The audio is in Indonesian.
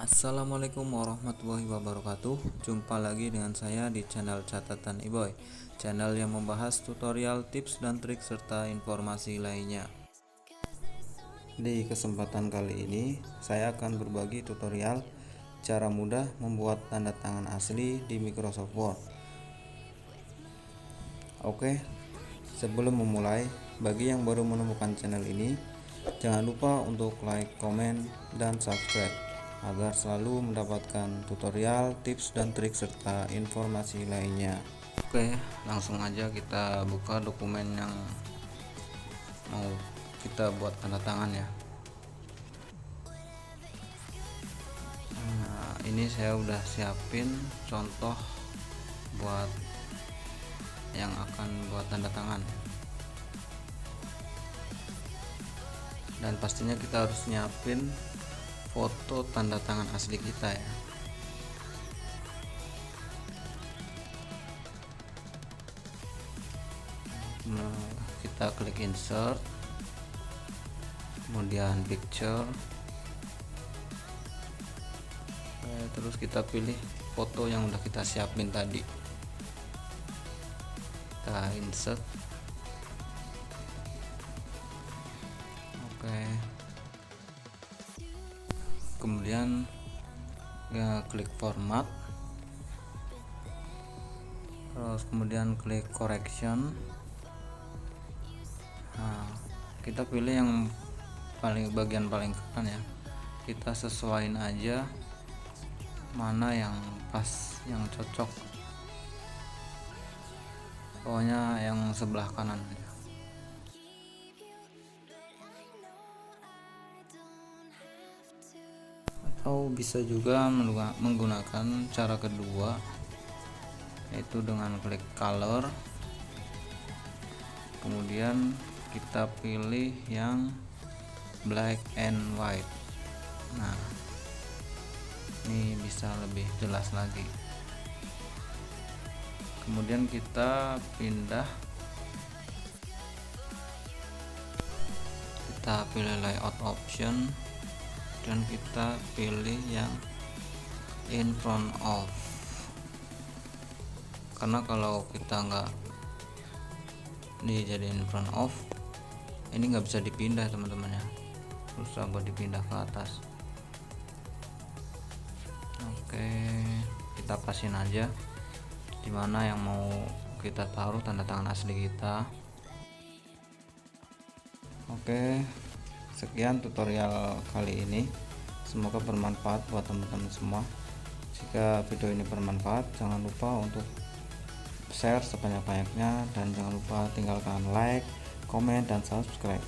Assalamualaikum warahmatullahi wabarakatuh. Jumpa lagi dengan saya di channel Catatan Iboy, channel yang membahas tutorial, tips dan trik serta informasi lainnya. Di kesempatan kali ini saya akan berbagi tutorial cara mudah membuat tanda tangan asli di Microsoft Word. Oke, sebelum memulai, bagi yang baru menemukan channel ini, jangan lupa untuk like, komen, dan subscribe agar selalu mendapatkan tutorial, tips dan trik serta informasi lainnya. Oke, langsung aja kita buka dokumen yang mau kita buat tanda tangan ya. Nah, ini saya udah siapin contoh buat yang akan buat tanda tangan, dan pastinya kita harus nyiapin foto tanda tangan asli kita ya. Nah, kita klik insert, kemudian picture, terus kita pilih foto yang udah kita siapin tadi, kita insert. Oke, kemudian ya, klik format, terus kemudian klik correction. Nah, kita pilih yang bagian paling kanan ya, kita sesuaiin aja mana yang pas, yang cocok, pokoknya yang sebelah kanan aja. Atau bisa juga menggunakan cara kedua, yaitu dengan klik color, kemudian kita pilih yang black and white. Nah, ini bisa lebih jelas lagi. Kemudian kita pindah, kita pilih layout option, dan kita pilih yang in front of, karena kalau kita nggak dijadiin in front of, ini nggak bisa dipindah teman-teman ya, susah buat dipindah ke atas. Oke, kita pasin aja dimana yang mau kita taruh tanda tangan asli kita. Oke, sekian tutorial kali ini, semoga bermanfaat buat teman-teman semua. Jika video ini bermanfaat, jangan lupa untuk share sebanyak-banyaknya, dan jangan lupa tinggalkan like, komen, dan subscribe.